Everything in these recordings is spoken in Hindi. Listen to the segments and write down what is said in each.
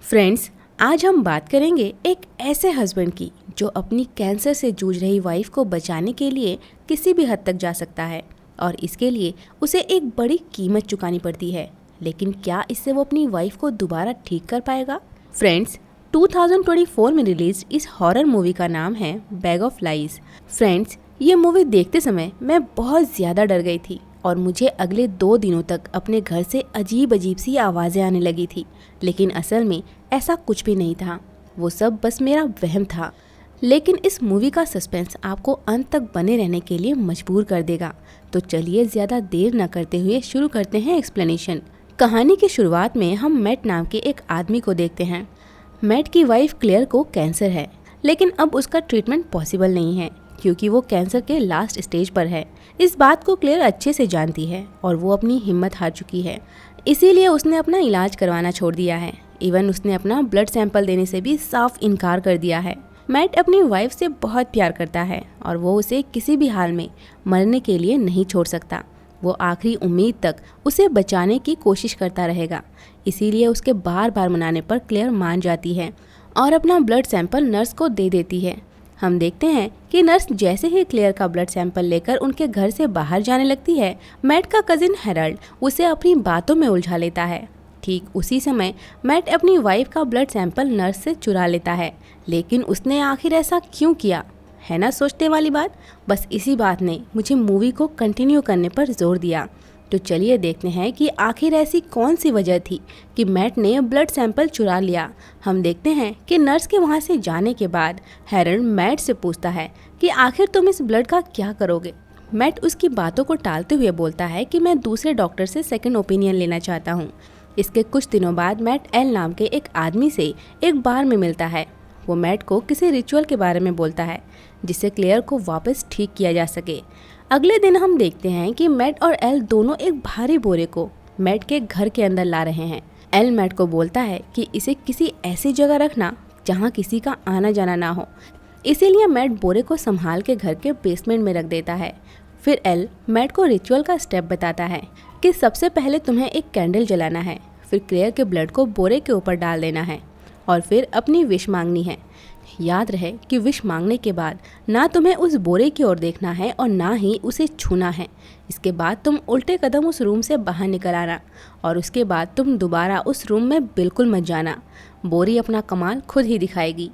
फ्रेंड्स, आज हम बात करेंगे एक ऐसे हस्बैंड की जो अपनी कैंसर से जूझ रही वाइफ को बचाने के लिए किसी भी हद तक जा सकता है और इसके लिए उसे एक बड़ी कीमत चुकानी पड़ती है। लेकिन क्या इससे वो अपनी वाइफ को दोबारा ठीक कर पाएगा? फ्रेंड्स, 2024 में रिलीज इस हॉरर मूवी का नाम है बैग ऑफ लाइज। फ्रेंड्स, ये मूवी देखते समय मैं बहुत ज़्यादा डर गई थी और मुझे अगले 2 दिनों तक अपने घर से अजीब अजीब सी आवाज़ें आने लगी थी। लेकिन असल में ऐसा कुछ भी नहीं था, वो सब बस मेरा वहम था। लेकिन इस मूवी का सस्पेंस आपको अंत तक बने रहने के लिए मजबूर कर देगा। तो चलिए ज़्यादा देर न करते हुए शुरू करते हैं एक्सप्लेनेशन। कहानी की शुरुआत में हम मैट नाम के एक आदमी को देखते हैं। मैट की वाइफ क्लेयर को कैंसर है, लेकिन अब उसका ट्रीटमेंट पॉसिबल नहीं है क्योंकि वो कैंसर के लास्ट स्टेज पर है। इस बात को क्लेयर अच्छे से जानती है और वो अपनी हिम्मत हार चुकी है, इसीलिए उसने अपना इलाज करवाना छोड़ दिया है। इवन उसने अपना ब्लड सैंपल देने से भी साफ इनकार कर दिया है। मैट अपनी वाइफ से बहुत प्यार करता है और वो उसे किसी भी हाल में मरने के लिए नहीं छोड़ सकता। वो आखिरी उम्मीद तक उसे बचाने की कोशिश करता रहेगा। इसीलिए उसके बार बार मनाने पर क्लेयर मान जाती है और अपना ब्लड सैंपल नर्स को दे देती है। हम देखते हैं कि नर्स जैसे ही क्लेयर का ब्लड सैंपल लेकर उनके घर से बाहर जाने लगती है, मैट का कजिन हेराल्ड उसे अपनी बातों में उलझा लेता है। ठीक उसी समय मैट अपनी वाइफ का ब्लड सैंपल नर्स से चुरा लेता है। लेकिन उसने आखिर ऐसा क्यों किया, है ना सोचने वाली बात। बस इसी बात ने मुझे मूवी को कंटिन्यू करने पर जोर दिया। तो चलिए देखते हैं कि आखिर ऐसी कौन सी वजह थी कि मैट ने ब्लड सैंपल चुरा लिया। हम देखते हैं कि नर्स के वहाँ से जाने के बाद हेरल्ड मैट से पूछता है कि आखिर तुम इस ब्लड का क्या करोगे। मैट उसकी बातों को टालते हुए बोलता है कि मैं दूसरे डॉक्टर से सेकंड ओपिनियन लेना चाहता हूँ। इसके कुछ दिनों बाद मैट एल नाम के एक आदमी से एक बार में मिलता है। वो मैट को किसी रिचुअल के बारे में बोलता है जिससे क्लेयर को वापस ठीक किया जा सके। अगले दिन हम देखते हैं कि मैट और एल दोनों एक भारी बोरे को मैट के घर के अंदर ला रहे हैं। एल मैट को बोलता है कि इसे किसी ऐसी जगह रखना जहां किसी का आना जाना ना हो। इसीलिए मैट बोरे को संभाल के घर के बेसमेंट में रख देता है। फिर एल मैट को रिचुअल का स्टेप बताता है कि सबसे पहले तुम्हें एक कैंडल जलाना है, फिर क्लेयर के ब्लड को बोरे के ऊपर डाल देना है और फिर अपनी विश मांगनी है। याद रहे कि विश मांगने के बाद ना तुम्हें उस बोरे की ओर देखना है और ना ही उसे छूना है। इसके बाद तुम उल्टे कदम उस रूम से बाहर निकल आना और उसके बाद तुम दोबारा उस रूम में बिल्कुल मत जाना। बोरी अपना कमाल खुद ही दिखाएगी।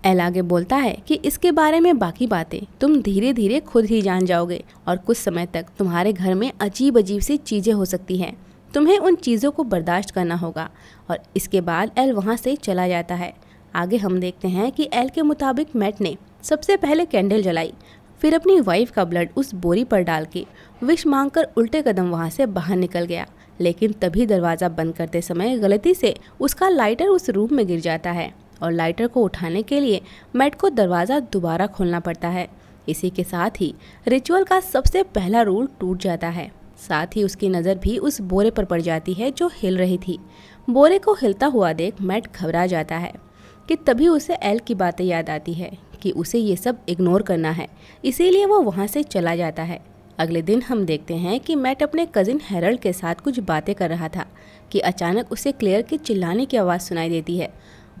एल आगे बोलता है कि इसके बारे में बाकी बातें तुम धीरे धीरे खुद ही जान जाओगे और कुछ समय तक तुम्हारे घर में अजीब अजीब सी चीज़ें हो सकती हैं। तुम्हें उन चीज़ों को बर्दाश्त करना होगा। और इसके बाद एल वहाँ से चला जाता है। आगे हम देखते हैं कि एल के मुताबिक मैट ने सबसे पहले कैंडल जलाई, फिर अपनी वाइफ का ब्लड उस बोरी पर डाल के विश मांगकर उल्टे कदम वहाँ से बाहर निकल गया। लेकिन तभी दरवाज़ा बंद करते समय गलती से उसका लाइटर उस रूम में गिर जाता है और लाइटर को उठाने के लिए मैट को दरवाज़ा दोबारा खोलना पड़ता है। इसी के साथ ही रिचुअल का सबसे पहला रूल टूट जाता है। साथ ही उसकी नज़र भी उस बोरे पर पड़ जाती है जो हिल रही थी। बोरे को हिलता हुआ देख मैट घबरा जाता है कि तभी उसे एल की बातें याद आती है कि उसे ये सब इग्नोर करना है। इसीलिए वो वहाँ से चला जाता है। अगले दिन हम देखते हैं कि मैट अपने कजिन हेरल्ड के साथ कुछ बातें कर रहा था कि अचानक उसे क्लेयर की चिल्लाने की आवाज़ सुनाई देती है।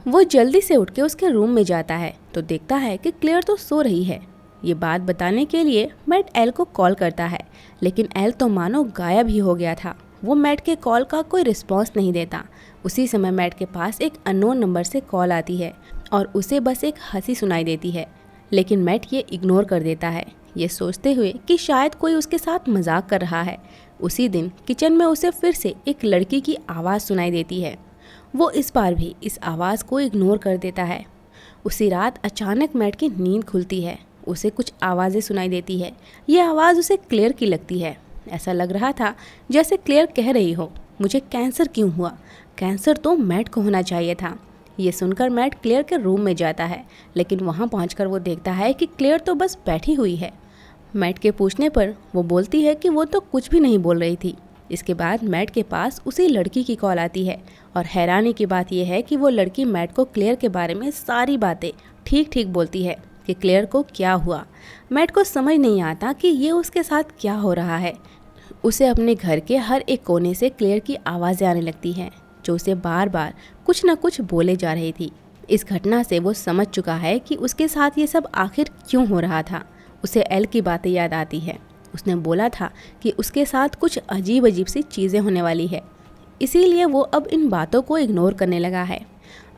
वो जल्दी से उठ के उसके रूम में जाता है तो देखता है कि क्लेयर तो सो रही है। ये बात बताने के लिए मैट एल को कॉल करता है, लेकिन एल तो मानो गायब ही हो गया था। वो मैट के कॉल का कोई रिस्पॉन्स नहीं देता। उसी समय मैट के पास एक अननोन नंबर से कॉल आती है और उसे बस एक हंसी सुनाई देती है, लेकिन मैट ये इग्नोर कर देता है, ये सोचते हुए कि शायद कोई उसके साथ मजाक कर रहा है। उसी दिन किचन में उसे फिर से एक लड़की की आवाज़ सुनाई देती है। वो इस बार भी इस आवाज़ को इग्नोर कर देता है। उसी रात अचानक मैट की नींद खुलती है। उसे कुछ आवाज़ें सुनाई देती है। ये आवाज़ उसे क्लेयर की लगती है। ऐसा लग रहा था जैसे क्लेयर कह रही हो, मुझे कैंसर क्यों हुआ, कैंसर तो मैट को होना चाहिए था। ये सुनकर मैट क्लेयर के रूम में जाता है, लेकिन वहाँ पहुँचकर वो देखता है कि क्लेयर तो बस बैठी हुई है। मैट के पूछने पर वो बोलती है कि वो तो कुछ भी नहीं बोल रही थी। इसके बाद मैट के पास उसी लड़की की कॉल आती है और हैरानी की बात यह है कि वो लड़की मैट को क्लेयर के बारे में सारी बातें ठीक ठीक बोलती है कि क्लेयर को क्या हुआ। मैट को समझ नहीं आता कि ये उसके साथ क्या हो रहा है। उसे अपने घर के हर एक कोने से क्लेयर की आवाज़ें आने लगती हैं। जो उसे बार बार कुछ न कुछ बोले जा रही थी। इस घटना से वो समझ चुका है कि उसके साथ ये सब आखिर क्यों हो रहा था। उसे एल की बातें याद आती है। उसने बोला था कि उसके साथ कुछ अजीब अजीब सी चीज़ें होने वाली है, इसीलिए वो अब इन बातों को इग्नोर करने लगा है।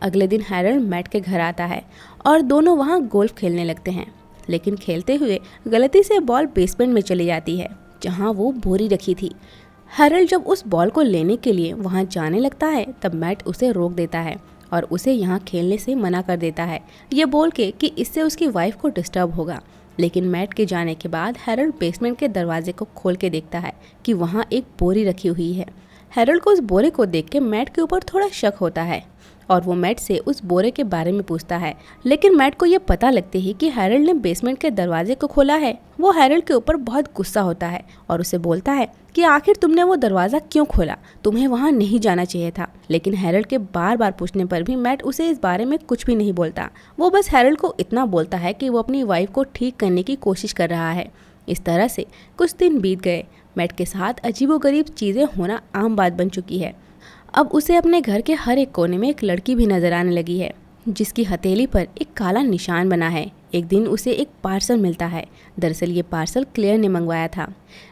अगले दिन हैरल्ड मैट के घर आता है और दोनों वहाँ गोल्फ खेलने लगते हैं, लेकिन खेलते हुए गलती से बॉल बेसमेंट में चली जाती है जहाँ वो बोरी रखी थी। हैरल्ड जब उस बॉल को लेने के लिए वहाँ जाने लगता है तब मैट उसे रोक देता है और उसे यहाँ खेलने से मना कर देता है, ये बोल के कि इससे उसकी वाइफ को डिस्टर्ब होगा। लेकिन मैट के जाने के बाद हैरल्ड बेसमेंट के दरवाजे को खोल के देखता है कि वहाँ एक बोरी रखी हुई है। हैरल्ड को उस बोरे को देख के मैट के ऊपर थोड़ा शक होता है और वो मैट से उस बोरे के बारे में पूछता है, लेकिन मैट को ये पता लगते ही कि हैरल्ड ने बेसमेंट के दरवाजे को खोला है, वो हैरल्ड के ऊपर बहुत गुस्सा होता है और उसे बोलता है कि आखिर तुमने वो दरवाज़ा क्यों खोला, तुम्हें वहाँ नहीं जाना चाहिए था। लेकिन हैरल्ड के बार बार पूछने पर भी मैट उसे इस बारे में कुछ भी नहीं बोलता। वो बस हैरल्ड को इतना बोलता है कि वो अपनी वाइफ को ठीक करने की कोशिश कर रहा है। इस तरह से कुछ दिन बीत गए। मैट के साथ अजीबोगरीब चीज़ें होना आम बात बन चुकी है। अब उसे अपने घर के हर एक कोने में एक लड़की भी नजर आने लगी है जिसकी हथेली पर एक काला निशान बना है। एक दिन उसे एक पार्सल मिलता है। दरअसल ये पार्सल क्लेयर ने मंगवाया था।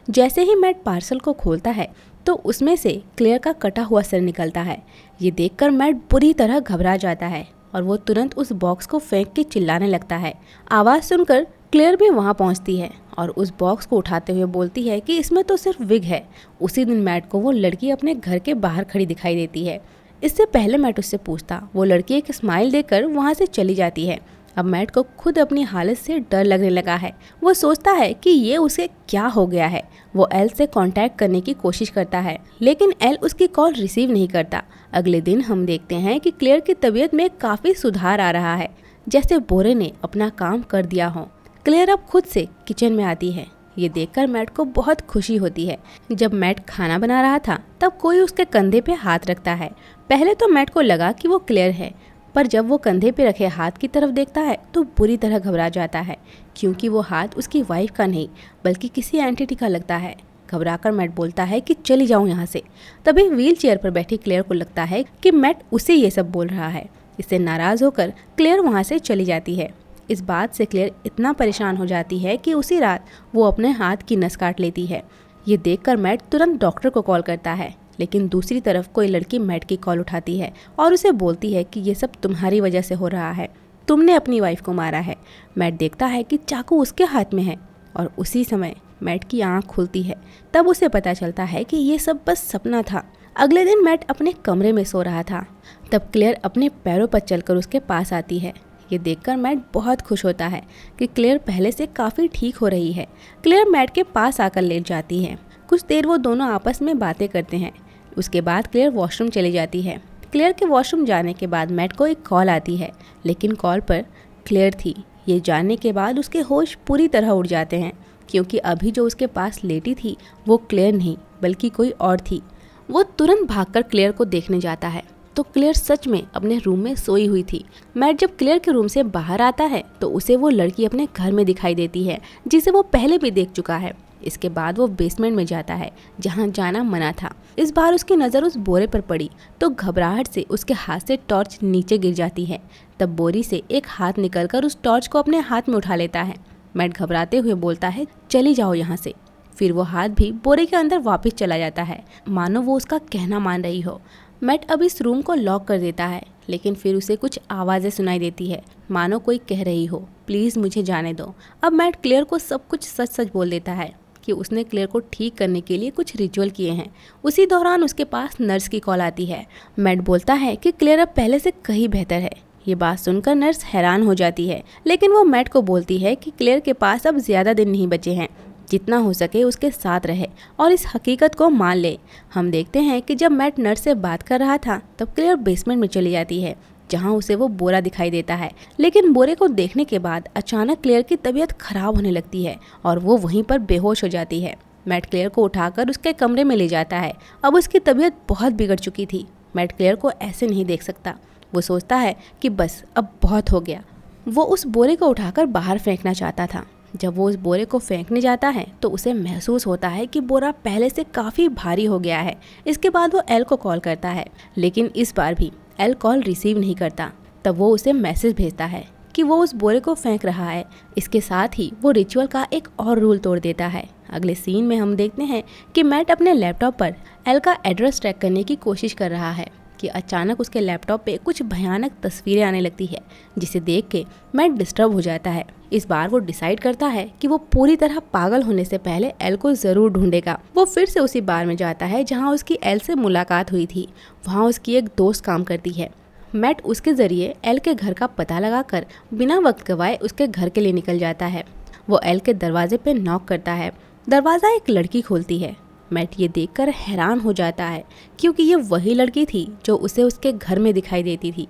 जैसे ही मैट पार्सल को खोलता है तो उसमें से क्लेयर का कटा हुआ सिर निकलता है। ये देखकर मैट बुरी तरह घबरा जाता है और वो तुरंत उस बॉक्स को फेंक के चिल्लाने लगता है। आवाज़ सुनकर क्लेयर भी वहाँ पहुँचती है और उस बॉक्स को उठाते हुए बोलती है कि इसमें तो सिर्फ विग है। उसी दिन मैट को वो लड़की अपने घर के बाहर खड़ी दिखाई देती है। इससे पहले मैट उससे पूछता, वो लड़की एक स्माइल देकर वहाँ से चली जाती है। अब मैट को खुद अपनी हालत से डर लगने लगा है। वो सोचता है कि ये उसे क्या हो गया है। वो एल से कांटेक्ट करने की कोशिश करता है लेकिन एल उसकी कॉल रिसीव नहीं करता। अगले दिन हम देखते हैं कि क्लेयर की तबीयत में काफ़ी सुधार आ रहा है, जैसे बोरे ने अपना काम कर दिया हो। क्लेयर अब खुद से किचन में आती है। ये देखकर मैट को बहुत खुशी होती है। जब मैट खाना बना रहा था तब कोई उसके कंधे पे हाथ रखता है। पहले तो मैट को लगा कि वो क्लेयर है, पर जब वो कंधे पे रखे हाथ की तरफ देखता है तो बुरी तरह घबरा जाता है क्योंकि वो हाथ उसकी वाइफ का नहीं बल्कि किसी एंटिटी का लगता है। घबराकर मैट बोलता है कि चली जाऊं यहाँ से। तभी व्हील चेयर पर बैठी क्लेयर को लगता है कि मैट उसे ये सब बोल रहा है। इससे नाराज़ होकर क्लेयर वहाँ से चली जाती है। इस बात से क्लेयर इतना परेशान हो जाती है कि उसी रात वो अपने हाथ की नस काट लेती है। ये देखकर मैट तुरंत डॉक्टर को कॉल करता है, लेकिन दूसरी तरफ कोई लड़की मैट की कॉल उठाती है और उसे बोलती है कि ये सब तुम्हारी वजह से हो रहा है, तुमने अपनी वाइफ को मारा है। मैट देखता है कि चाकू उसके हाथ में है और उसी समय मैट की आंख खुलती है। तब उसे पता चलता है कि ये सब बस सपना था। अगले दिन मैट अपने कमरे में सो रहा था। तब क्लेयर अपने पैरों पर चलकर उसके पास आती है। ये देखकर मैट बहुत खुश होता है कि क्लेयर पहले से काफ़ी ठीक हो रही है। क्लेयर मैट के पास आकर लेट जाती है। कुछ देर वो दोनों आपस में बातें करते हैं। उसके बाद क्लेयर वॉशरूम चली जाती है। क्लेयर के वॉशरूम जाने के बाद मैट को एक कॉल आती है, लेकिन कॉल पर क्लेयर थी। ये जानने के बाद उसके होश पूरी तरह उड़ जाते हैं क्योंकि अभी जो उसके पास लेटी थी वो क्लेयर नहीं बल्कि कोई और थी। वो तुरंत भागकर क्लेयर को देखने जाता है तो क्लेयर सच में अपने रूम में सोई हुई थी। मैट जब क्लेयर के रूम से बाहर आता है तो उसे वो लड़की अपने घर में दिखाई देती है जिसे वो पहले भी देख चुका है। इसके बाद वो बेसमेंट में जाता है जहाँ जाना मना था। इस बार उसकी नज़र उस बोरे पर पड़ी तो घबराहट से उसके हाथ से टॉर्च नीचे गिर जाती है। तब बोरी से एक हाथ निकलकर उस टॉर्च को अपने हाथ में उठा लेता है। मैट घबराते हुए बोलता है, चली जाओ यहाँ से। फिर वो हाथ भी बोरे के अंदर वापस चला जाता है, मानो वो उसका कहना मान रही हो। मैट अब इस रूम को लॉक कर देता है, लेकिन फिर उसे कुछ आवाज़ें सुनाई देती है, मानो कोई कह रही हो, प्लीज़ मुझे जाने दो। अब मैट क्लेयर को सब कुछ सच सच बोल देता है कि उसने क्लेयर को ठीक करने के लिए कुछ रिचुअल किए हैं। उसी दौरान उसके पास नर्स की कॉल आती है। मैट बोलता है कि क्लेयर अब पहले से कहीं बेहतर है। ये बात सुनकर नर्स हैरान हो जाती है, लेकिन वो मैट को बोलती है कि क्लेयर के पास अब ज़्यादा दिन नहीं बचे हैं, जितना हो सके उसके साथ रहे और इस हकीकत को मान ले। हम देखते हैं कि जब मैट नर्स से बात कर रहा था तब क्लेयर बेसमेंट में चली जाती है जहां उसे वो बोरा दिखाई देता है। लेकिन बोरे को देखने के बाद अचानक क्लेयर की तबीयत खराब होने लगती है और वो वहीं पर बेहोश हो जाती है। मैट क्लेयर को उठाकर उसके कमरे में ले जाता है। अब उसकी तबीयत बहुत बिगड़ चुकी थी। मैट क्लेयर को ऐसे नहीं देख सकता। वो सोचता है कि बस अब बहुत हो गया। वो उस बोरे को उठाकर बाहर फेंकना चाहता था। जब वो उस बोरे को फेंकने जाता है तो उसे महसूस होता है कि बोरा पहले से काफ़ी भारी हो गया है। इसके बाद वो एल को कॉल करता है, लेकिन इस बार भी एल कॉल रिसीव नहीं करता। तब वो उसे मैसेज भेजता है कि वो उस बोरे को फेंक रहा है। इसके साथ ही वो रिचुअल का एक और रूल तोड़ देता है। अगले सीन में हम देखते हैं कि मैट अपने लैपटॉप पर एल का एड्रेस ट्रैक करने की कोशिश कर रहा है कि अचानक उसके लैपटॉप पे कुछ भयानक तस्वीरें आने लगती है, जिसे देख के मैट डिस्टर्ब हो जाता है। इस बार वो डिसाइड करता है कि वो पूरी तरह पागल होने से पहले एल को जरूर ढूंढेगा। वो फिर से उसी बार में जाता है जहाँ उसकी एल से मुलाकात हुई थी। वहाँ उसकी एक दोस्त काम करती है। मैट उसके जरिए एल के घर का पता लगाकर बिना वक्त गवाए उसके घर के लिए निकल जाता है। वो एल के दरवाजे पे नॉक करता है। दरवाज़ा एक लड़की खोलती है। मैट ये देखकर हैरान हो जाता है, क्योंकि ये वही लड़की थी जो उसे उसके घर में दिखाई देती थी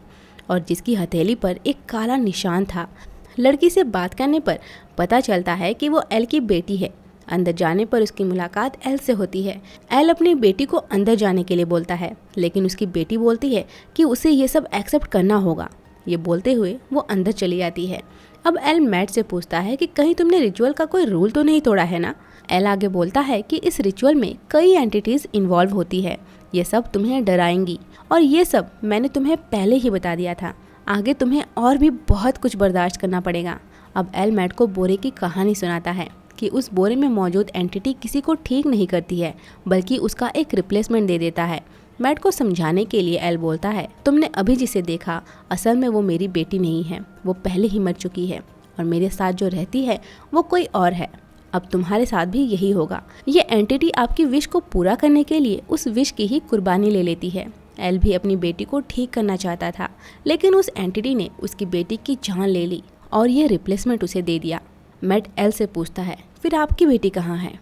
और जिसकी हथेली पर एक काला निशान था। लड़की से बात करने पर पता चलता है कि वो एल की बेटी है। अंदर जाने पर उसकी मुलाकात एल से होती है। एल अपनी बेटी को अंदर जाने के लिए बोलता है, लेकिन उसकी बेटी बोलती है कि उसे ये सब एक्सेप्ट करना होगा। ये बोलते हुए वो अंदर चली जाती है। अब एल मैट से पूछता है कि कहीं तुमने रिचुअल का कोई रूल तो नहीं तोड़ा है ना। एल आगे बोलता है कि इस रिचुअल में कई एंटिटीज इन्वॉल्व होती है, ये सब तुम्हें डराएंगी और ये सब मैंने तुम्हें पहले ही बता दिया था। आगे तुम्हें और भी बहुत कुछ बर्दाश्त करना पड़ेगा। अब एल मैट को बोरे की कहानी सुनाता है कि उस बोरे में मौजूद एंटिटी किसी को ठीक नहीं करती है, बल्कि उसका एक रिप्लेसमेंट दे देता है। मैट को समझाने के लिए एल बोलता है, तुमने अभी जिसे देखा असल में वो मेरी बेटी नहीं है, वो पहले ही मर चुकी है और मेरे साथ जो रहती है वो कोई और है। अब तुम्हारे साथ भी यही होगा। ये एंटिटी आपकी विश को पूरा करने के लिए उस विश की ही कुर्बानी ले लेती है। एल भी अपनी बेटी को ठीक करना चाहता था, लेकिन उस एंटिटी ने उसकी बेटी की जान ले ली और ये रिप्लेसमेंट उसे दे दिया। मैट एल से पूछता है, फिर आपकी बेटी कहाँ है?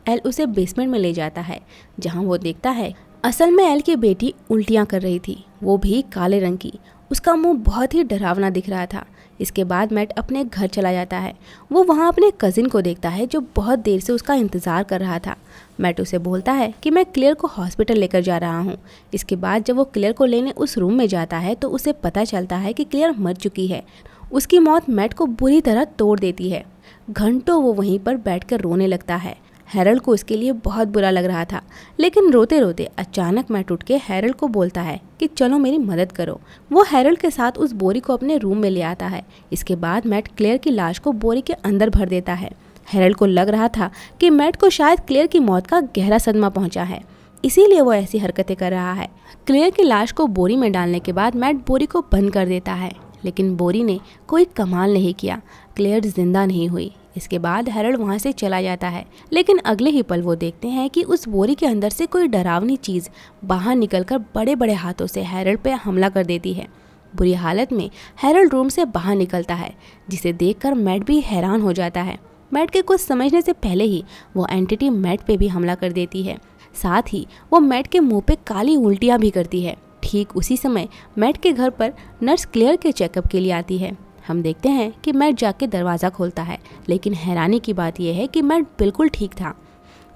एल उसे बेसमेंट में ले जाता है, जहाँ वो देखता है असल में एल की बेटी उल्टियाँ कर रही थी, वो भी काले रंग की। उसका मुंह बहुत ही डरावना दिख रहा था। इसके बाद मैट अपने घर चला जाता है। वो वहाँ अपने कजिन को देखता है जो बहुत देर से उसका इंतज़ार कर रहा था। मैट उसे बोलता है कि मैं क्लेयर को हॉस्पिटल लेकर जा रहा हूँ। इसके बाद जब वो क्लेयर को लेने उस रूम में जाता है तो उसे पता चलता है कि क्लेयर मर चुकी है। उसकी मौत मैट को बुरी तरह तोड़ देती है। घंटों वो वहीं पर बैठकर रोने लगता है। हैरल्ड को इसके लिए बहुत बुरा लग रहा था, लेकिन रोते रोते अचानक मैट उठ के हैरल्ड को बोलता है कि चलो मेरी मदद करो। वो हैरल्ड के साथ उस बोरी को अपने रूम में ले आता है। इसके बाद मैट क्लेयर की लाश को बोरी के अंदर भर देता है। हैरल्ड को लग रहा था कि मैट को शायद क्लेयर की मौत का गहरा सदमा पहुंचा है, इसीलिए वो ऐसी हरकतें कर रहा है। क्लेयर की लाश को बोरी में डालने के बाद मैट बोरी को बंद कर देता है, लेकिन बोरी ने कोई कमाल नहीं किया। क्लेयर जिंदा नहीं हुई। इसके बाद हैरल्ड वहाँ से चला जाता है, लेकिन अगले ही पल वो देखते हैं कि उस बोरी के अंदर से कोई डरावनी चीज़ बाहर निकलकर बड़े बड़े हाथों से हैरल्ड पे हमला कर देती है। बुरी हालत में हैरल्ड रूम से बाहर निकलता है, जिसे देखकर मैट भी हैरान हो जाता है। मैट के कुछ समझने से पहले ही वो एंटिटी मैट पे भी हमला कर देती है। साथ ही वो मैट के मुँह पे काली उल्टियाँ भी करती है। ठीक उसी समय मैट के घर पर नर्स क्लेयर के चेकअप के लिए आती है। हम देखते हैं कि मैट जाके दरवाज़ा खोलता है, लेकिन हैरानी की बात यह है कि मैट बिल्कुल ठीक था।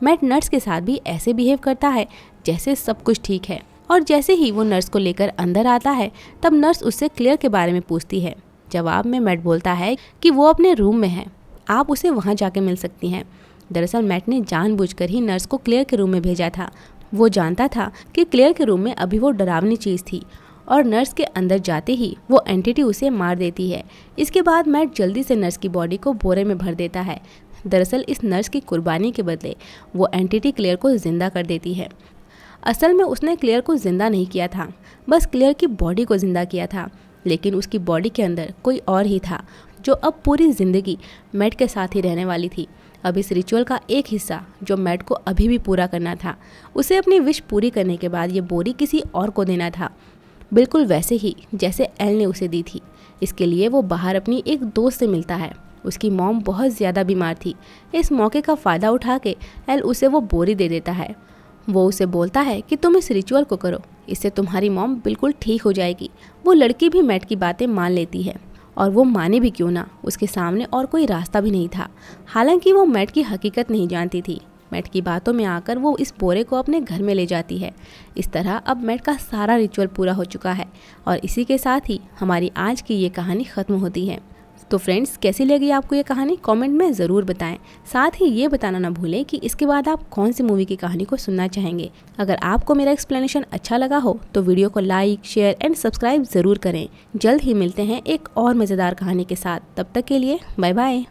मैट नर्स के साथ भी ऐसे बिहेव करता है जैसे सब कुछ ठीक है, और जैसे ही वो नर्स को लेकर अंदर आता है तब नर्स उससे क्लेयर के बारे में पूछती है। जवाब में मैट बोलता है कि वो अपने रूम में है, आप उसे वहाँ जाके मिल सकती हैं। दरअसल मैट ने जानबूझकर ही नर्स को क्लेयर के रूम में भेजा था। वो जानता था कि क्लेयर के रूम में अभी वो डरावनी चीज़ थी और नर्स के अंदर जाते ही वो एंटिटी उसे मार देती है। इसके बाद मैट जल्दी से नर्स की बॉडी को बोरे में भर देता है। दरअसल इस नर्स की कुर्बानी के बदले वो एंटिटी क्लेयर को जिंदा कर देती है। असल में उसने क्लेयर को जिंदा नहीं किया था, बस क्लेयर की बॉडी को जिंदा किया था, लेकिन उसकी बॉडी के अंदर कोई और ही था जो अब पूरी ज़िंदगी मैट के साथ ही रहने वाली थी। अब इस रिचुअल का एक हिस्सा जो मैट को अभी भी पूरा करना था, उसे अपनी विश पूरी करने के बाद ये बोरी किसी और को देना था, बिल्कुल वैसे ही जैसे एल ने उसे दी थी। इसके लिए वो बाहर अपनी एक दोस्त से मिलता है। उसकी मॉम बहुत ज़्यादा बीमार थी। इस मौके का फ़ायदा उठा के एल उसे वो बोरी दे देता है। वो उसे बोलता है कि तुम इस रिचुअल को करो, इससे तुम्हारी मॉम बिल्कुल ठीक हो जाएगी। वो लड़की भी मैट की बातें मान लेती है, और वो माने भी क्यों ना, उसके सामने और कोई रास्ता भी नहीं था। हालांकि वो मैट की हकीकत नहीं जानती थी। मैट की बातों में आकर वो इस बोरे को अपने घर में ले जाती है। इस तरह अब मैट का सारा रिचुअल पूरा हो चुका है, और इसी के साथ ही हमारी आज की ये कहानी ख़त्म होती है। तो फ्रेंड्स, कैसी लगी आपको ये कहानी कमेंट में ज़रूर बताएं। साथ ही ये बताना ना भूलें कि इसके बाद आप कौन सी मूवी की कहानी को सुनना चाहेंगे। अगर आपको मेरा एक्सप्लेनेशन अच्छा लगा हो तो वीडियो को लाइक, शेयर एंड सब्सक्राइब ज़रूर करें। जल्द ही मिलते हैं एक और मज़ेदार कहानी के साथ। तब तक के लिए बाय बाय।